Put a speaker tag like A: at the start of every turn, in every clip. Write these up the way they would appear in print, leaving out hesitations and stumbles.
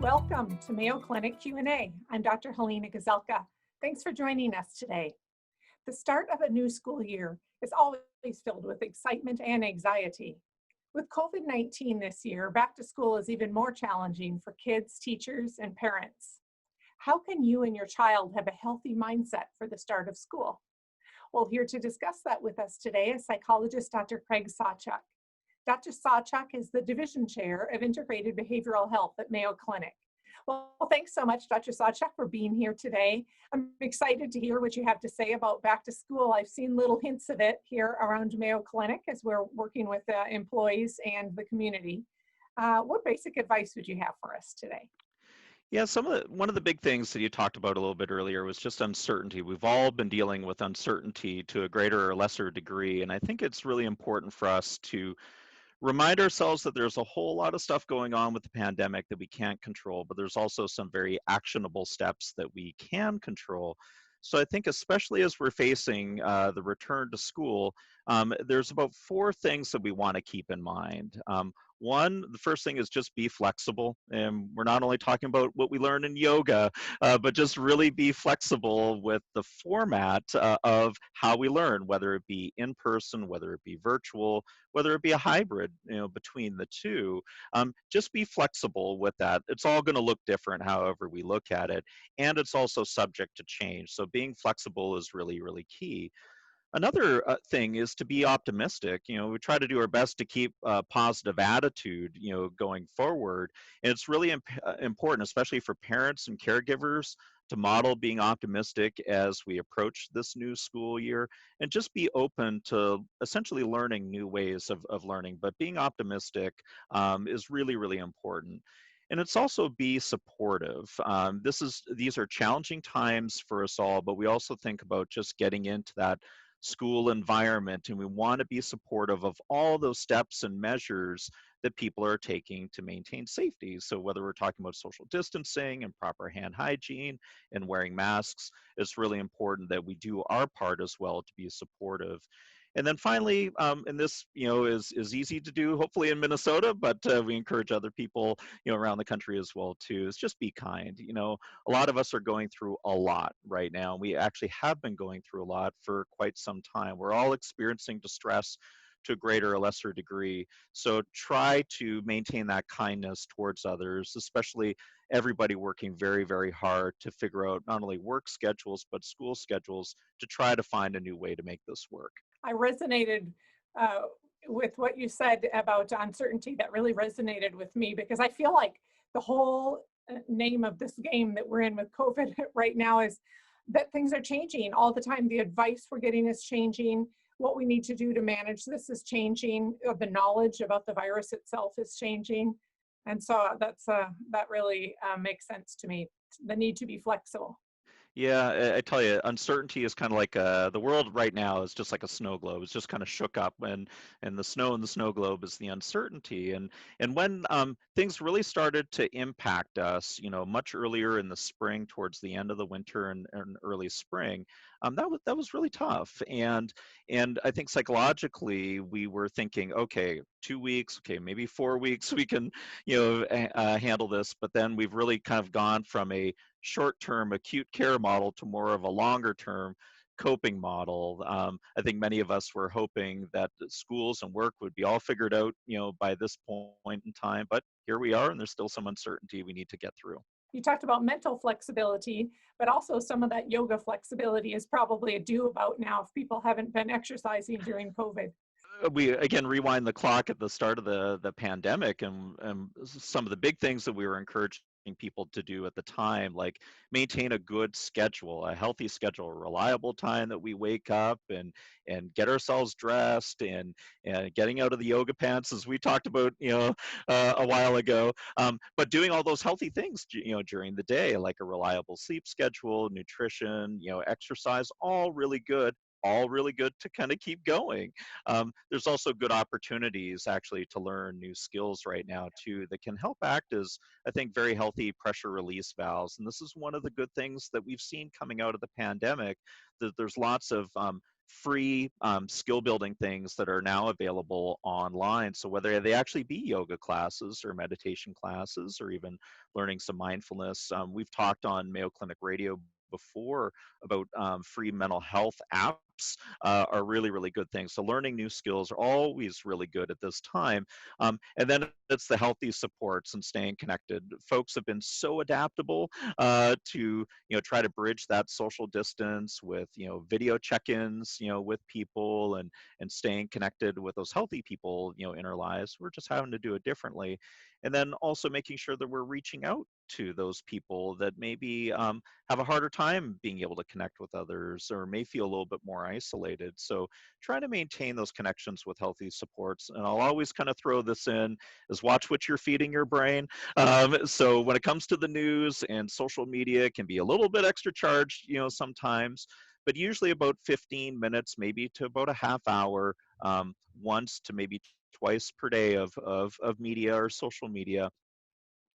A: Welcome to Mayo Clinic Q&A. I'm Dr. Helena Gazelka. Thanks for joining us today. The start of a new school year is always filled with excitement and anxiety. With COVID-19 this year, back to school is even more challenging for kids, teachers, and parents. How can you and your child have a healthy mindset for the start of school? Well, here to discuss that with us today is psychologist Dr. Craig Sawchuck. Dr. Sawchuck is the Division Chair of Integrated Behavioral Health at Mayo Clinic. Well, thanks so much, Dr. Sawchuck, for being here today. I'm excited to hear what you have to say about back to school. I've seen little hints of it here around Mayo Clinic as we're working with employees and the community. What basic advice would you have for us today?
B: Yeah, one of the big things that you talked about a little bit earlier was just uncertainty. We've all been dealing with uncertainty to a greater or lesser degree, and I think it's really important for us to remind ourselves that there's a whole lot of stuff going on with the pandemic that we can't control, but there's also some very actionable steps that we can control. So I think especially as we're facing the return to school, there's about four things that we want to keep in mind. One, the first thing is just be flexible. And we're not only talking about what we learn in yoga, but just really be flexible with the format of how we learn, whether it be in person, whether it be virtual, whether it be a hybrid, between the two. Just be flexible with that. It's all going to look different however we look at it, and it's also subject to change. So being flexible is really, really key. Another thing is to be optimistic. We try to do our best to keep a positive attitude, going forward. And it's really important, especially for parents and caregivers, to model being optimistic as we approach this new school year and just be open to essentially learning new ways of learning. But being optimistic is really, really important. And it's also be supportive. These are challenging times for us all, but we also think about just getting into that school environment, and we want to be supportive of all those steps and measures that people are taking to maintain safety. So whether we're talking about social distancing and proper hand hygiene and wearing masks, it's really important that we do our part as well to be supportive. And then finally, and this is easy to do, hopefully in Minnesota, but we encourage other people around the country as well too. Is just be kind. A lot of us are going through a lot right now. We actually have been going through a lot for quite some time. We're all experiencing distress to a greater or lesser degree. So try to maintain that kindness towards others, especially everybody working very, very hard to figure out not only work schedules, but school schedules to try to find a new way to make this work.
A: I resonated uh, with what you said about uncertainty. That really resonated with me because I feel like the whole name of this game that we're in with COVID right now is that things are changing all the time. The advice we're getting is changing. What we need to do to manage this is changing. The knowledge about the virus itself is changing. And so that really makes sense to me. The need to be flexible.
B: Yeah, I tell you, uncertainty is kind of like the world right now is just like a snow globe. It's just kind of shook up, and the snow in the snow globe is the uncertainty. And when things really started to impact us, much earlier in the spring, towards the end of the winter and early spring, that was really tough. And I think psychologically we were thinking, okay, 2 weeks, okay, maybe 4 weeks, we can handle this. But then we've really kind of gone from a short-term acute care model to more of a longer-term coping model. I think many of us were hoping that the schools and work would be all figured out, by this point in time. But here we are, and there's still some uncertainty we need to get through.
A: You talked about mental flexibility, but also some of that yoga flexibility is probably a due about now if people haven't been exercising during COVID.
B: We again rewind the clock at the start of the pandemic, and some of the big things that we were encouraging people to do at the time, like maintain a good schedule, a healthy schedule, a reliable time that we wake up and get ourselves dressed, and getting out of the yoga pants, as we talked about a while ago, but doing all those healthy things during the day, like a reliable sleep schedule, nutrition, exercise, all really good to kind of keep going. There's also good opportunities actually to learn new skills right now too that can help act as, I think, very healthy pressure release valves. And this is one of the good things that we've seen coming out of the pandemic, that there's lots of free skill building things that are now available online. So whether they actually be yoga classes or meditation classes or even learning some mindfulness, we've talked on Mayo Clinic Radio before about free mental health apps are really, really good things. So learning new skills are always really good at this time. And then it's the healthy supports and staying connected. Folks have been so adaptable to try to bridge that social distance with video check-ins with people and staying connected with those healthy people in our lives. We're just having to do it differently, and then also making sure that we're reaching out to those people that maybe have a harder time being able to connect with others or may feel a little bit more isolated. So trying to maintain those connections with healthy supports. And I'll always kind of throw this in is watch what you're feeding your brain. So when it comes to the news and social media, it can be a little bit extra charged, sometimes, but usually about 15 minutes, maybe to about a half hour, once to maybe twice per day of media or social media.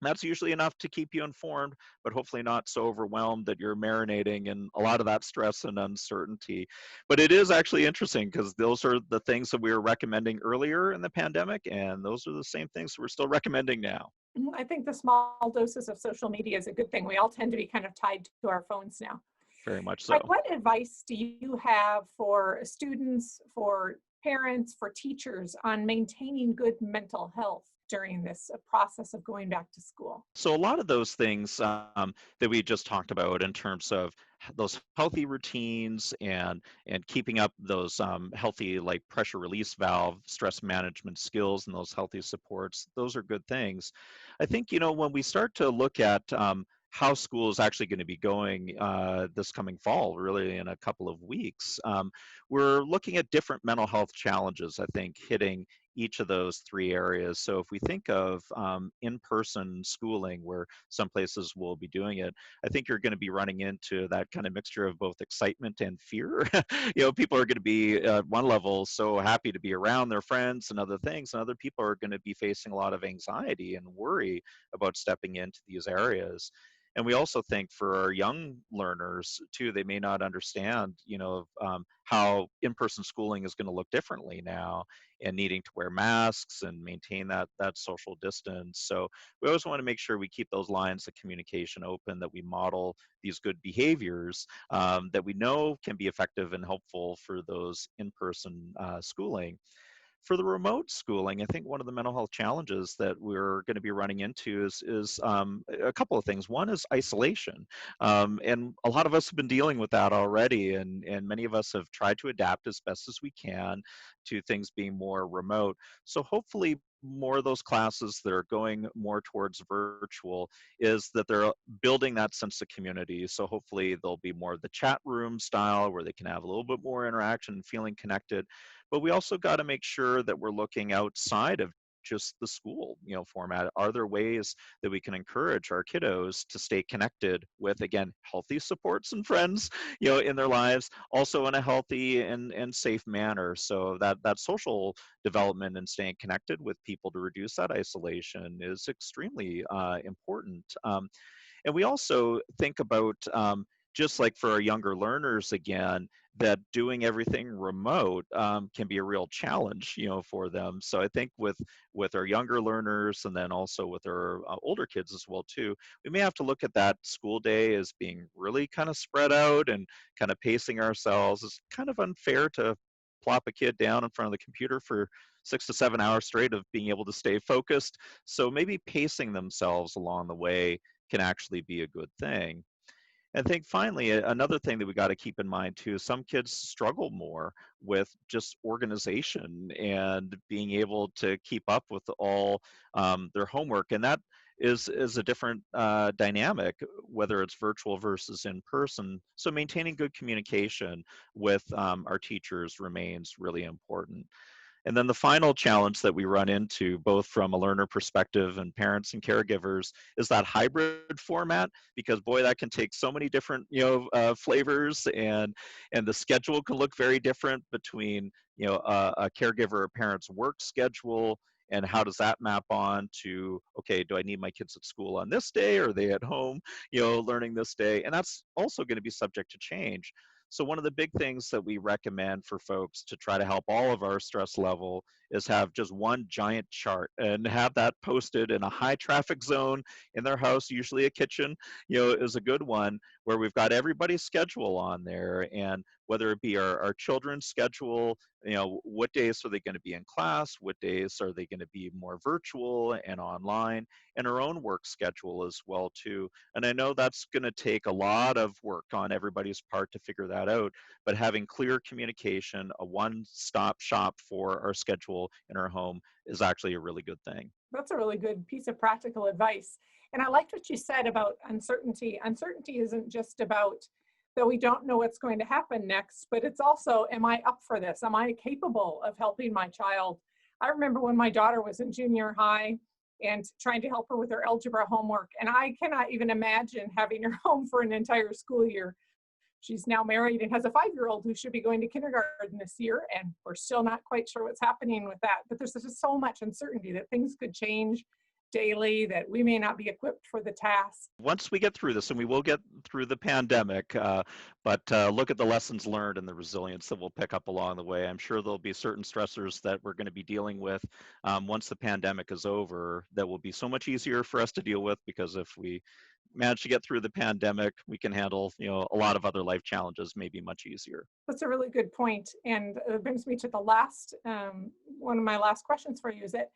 B: That's usually enough to keep you informed, but hopefully not so overwhelmed that you're marinating in a lot of that stress and uncertainty. But it is actually interesting because those are the things that we were recommending earlier in the pandemic, and those are the same things we're still recommending now.
A: I think the small doses of social media is a good thing. We all tend to be kind of tied to our phones now.
B: Very much
A: Craig,
B: so.
A: what advice do you have for students, for parents, for teachers on maintaining good mental health during this process of going back to school?
B: So a lot of those things that we just talked about in terms of those healthy routines and keeping up those healthy like pressure release valve, stress management skills, and those healthy supports, those are good things. I think when we start to look at how school is actually going to be going this coming fall, really in a couple of weeks, we're looking at different mental health challenges. I think hitting each of those three areas. So if we think of in-person schooling, where some places will be doing it, I think you're going to be running into that kind of mixture of both excitement and fear. People are going to be at one level so happy to be around their friends and other things, and other people are going to be facing a lot of anxiety and worry about stepping into these areas. And we also think for our young learners too, they may not understand, how in-person schooling is going to look differently now, and needing to wear masks and maintain that social distance. So we always want to make sure we keep those lines of communication open, that we model these good behaviors that we know can be effective and helpful for those in-person schooling. For the remote schooling, I think one of the mental health challenges that we're going to be running into is a couple of things. One is isolation, and a lot of us have been dealing with that already, and many of us have tried to adapt as best as we can to things being more remote. So hopefully more of those classes that are going more towards virtual is that they're building that sense of community. So hopefully there'll be more of the chat room style where they can have a little bit more interaction and feeling connected. But we also got to make sure that we're looking outside of just the school format. Are there ways that we can encourage our kiddos to stay connected with, again, healthy supports and friends in their lives, also in a healthy and safe manner? So that social development and staying connected with people to reduce that isolation is extremely important. And we also think about, just like for our younger learners, again, that doing everything remote can be a real challenge, for them. So I think with our younger learners, and then also with our older kids as well too, we may have to look at that school day as being really kind of spread out and kind of pacing ourselves. It's kind of unfair to plop a kid down in front of the computer for 6 to 7 hours straight of being able to stay focused. So maybe pacing themselves along the way can actually be a good thing. I think finally, another thing that we got to keep in mind too, some kids struggle more with just organization and being able to keep up with all their homework. And that is a different dynamic, whether it's virtual versus in person. So maintaining good communication with our teachers remains really important. And then the final challenge that we run into, both from a learner perspective and parents and caregivers, is that hybrid format, because boy, that can take so many different flavors, and the schedule can look very different between a caregiver or parent's work schedule. And how does that map on to, okay, do I need my kids at school on this day, or are they at home learning this day? And that's also going to be subject to change. So one of the big things that we recommend for folks to try to help all of our stress level is have just one giant chart and have that posted in a high traffic zone in their house, usually a kitchen, is a good one where we've got everybody's schedule on there, and whether it be our children's schedule, what days are they going to be in class, what days are they going to be more virtual and online, and our own work schedule as well too. And I know that's going to take a lot of work on everybody's part to figure that out, but having clear communication, a one-stop shop for our schedule in our home is actually a really good thing.
A: That's a really good piece of practical advice. And I liked what you said about uncertainty. Uncertainty isn't just about that we don't know what's going to happen next, but it's also, am I up for this? Am I capable of helping my child? I remember when my daughter was in junior high and trying to help her with her algebra homework. And I cannot even imagine having her home for an entire school year. She's now married and has a 5-year-old who should be going to kindergarten this year, and we're still not quite sure what's happening with that. But there's just so much uncertainty that things could change daily, that we may not be equipped for the task.
B: Once we get through this, and we will get through the pandemic, but look at the lessons learned and the resilience that we'll pick up along the way. I'm sure there'll be certain stressors that we're going to be dealing with once the pandemic is over that will be so much easier for us to deal with, because if we manage to get through the pandemic, we can handle, a lot of other life challenges maybe much easier.
A: That's a really good point. And it brings me to the last, one of my last questions for you is that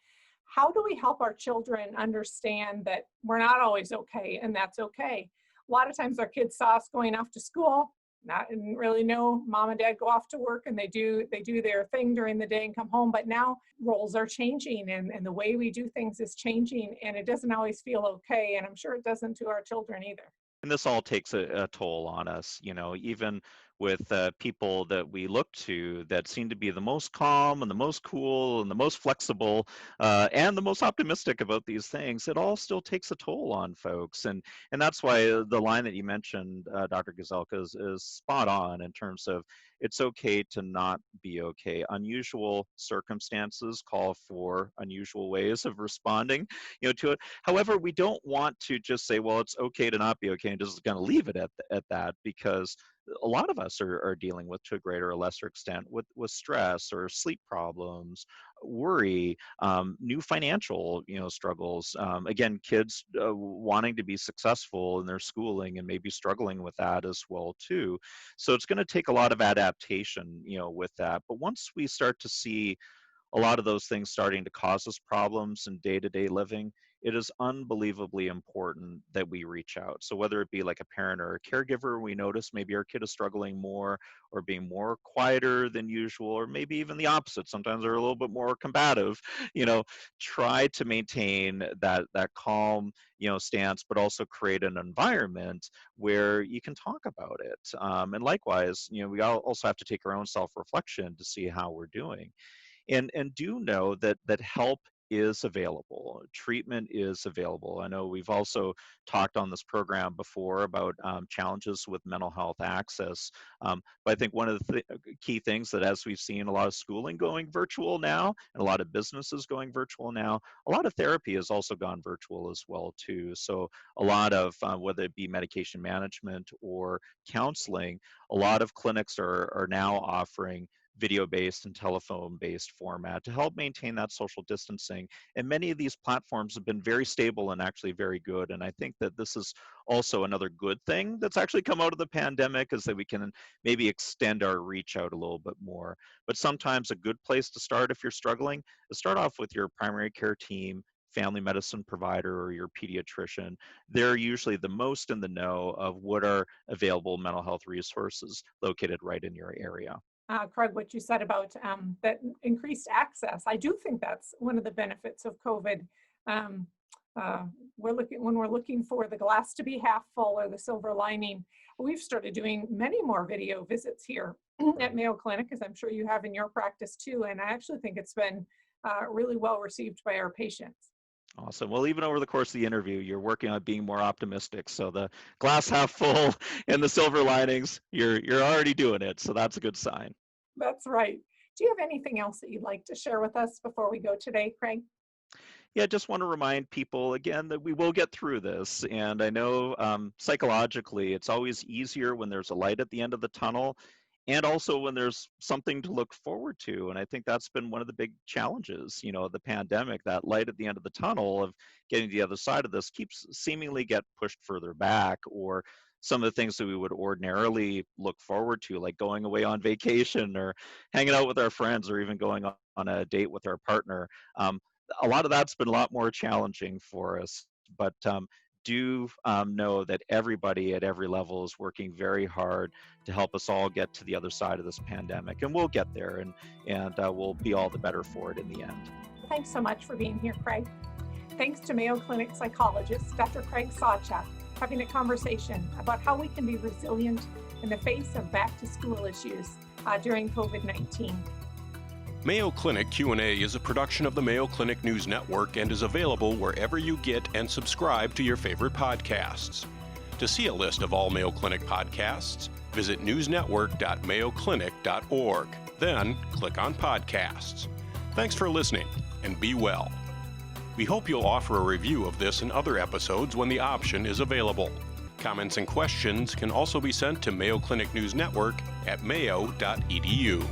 A: how do we help our children understand that we're not always okay and that's okay? A lot of times our kids saw us going off to school, not didn't really know mom and dad go off to work and they do their thing during the day and come home. But now roles are changing and the way we do things is changing, and it doesn't always feel okay. And I'm sure it doesn't to our children either.
B: And this all takes a toll on us, even with people that we look to that seem to be the most calm and the most cool and the most flexible and the most optimistic about these things. It all still takes a toll on folks, and that's why the line that you mentioned, Dr. Gazelka, is spot on in terms of it's okay to not be okay. Unusual circumstances call for unusual ways of responding, to it. However, we don't want to just say, well, it's okay to not be okay and just kind of leave it at that, because a lot of us are dealing with, to a greater or lesser extent, with stress or sleep problems, worry, new financial, struggles. Again, kids wanting to be successful in their schooling and maybe struggling with that as well too. So it's going to take a lot of adaptation, with that. But once we start to see a lot of those things starting to cause us problems in day-to-day living, it is unbelievably important that we reach out. So whether it be like a parent or a caregiver, we notice maybe our kid is struggling more or being more quieter than usual, or maybe even the opposite. Sometimes they're a little bit more combative, try to maintain that calm, stance, but also create an environment where you can talk about it. And likewise, we also have to take our own self-reflection to see how we're doing, and do know that help is available, treatment is available. I know we've also talked on this program before about challenges with mental health access, but I think one of the key things that, as we've seen a lot of schooling going virtual now and a lot of businesses going virtual now, a lot of therapy has also gone virtual as well too. So a lot of whether it be medication management or counseling, a lot of clinics are now offering video-based and telephone-based format to help maintain that social distancing. And many of these platforms have been very stable and actually very good. And I think that this is also another good thing that's actually come out of the pandemic, is that we can maybe extend our reach out a little bit more. But sometimes a good place to start if you're struggling is start off with your primary care team, family medicine provider, or your pediatrician. They're usually the most in the know of what are available mental health resources located right in your area.
A: Craig, what you said about that increased access, I do think that's one of the benefits of COVID. Um, when we're looking for the glass to be half full or the silver lining, we've started doing many more video visits here at Mayo Clinic, as I'm sure you have in your practice too. And I actually think it's been really well received by our patients.
B: Awesome. Well, even over the course of the interview, you're working on being more optimistic. So the glass half full and the silver linings, you're already doing it. So that's a good sign.
A: That's right. Do you have anything else that you'd like to share with us before we go today, Craig?
B: Yeah, I just want to remind people again that we will get through this. And I know psychologically, it's always easier when there's a light at the end of the tunnel and also when there's something to look forward to. And I think that's been one of the big challenges, the pandemic, that light at the end of the tunnel of getting to the other side of this keeps seemingly get pushed further back, or some of the things that we would ordinarily look forward to, like going away on vacation or hanging out with our friends or even going on a date with our partner. A lot of that's been a lot more challenging for us, but do know that everybody at every level is working very hard to help us all get to the other side of this pandemic, and we'll get there, and we'll be all the better for it in the end.
A: Thanks so much for being here, Craig. Thanks to Mayo Clinic psychologist, Dr. Craig Sawchuck, having a conversation about how we can be resilient in the face of back-to-school issues during COVID-19.
C: Mayo Clinic Q&A is a production of the Mayo Clinic News Network and is available wherever you get and subscribe to your favorite podcasts. To see a list of all Mayo Clinic podcasts, visit newsnetwork.mayoclinic.org. Then click on Podcasts. Thanks for listening, and be well. We hope you'll offer a review of this and other episodes when the option is available. Comments and questions can also be sent to Mayo Clinic News Network at mayo.edu.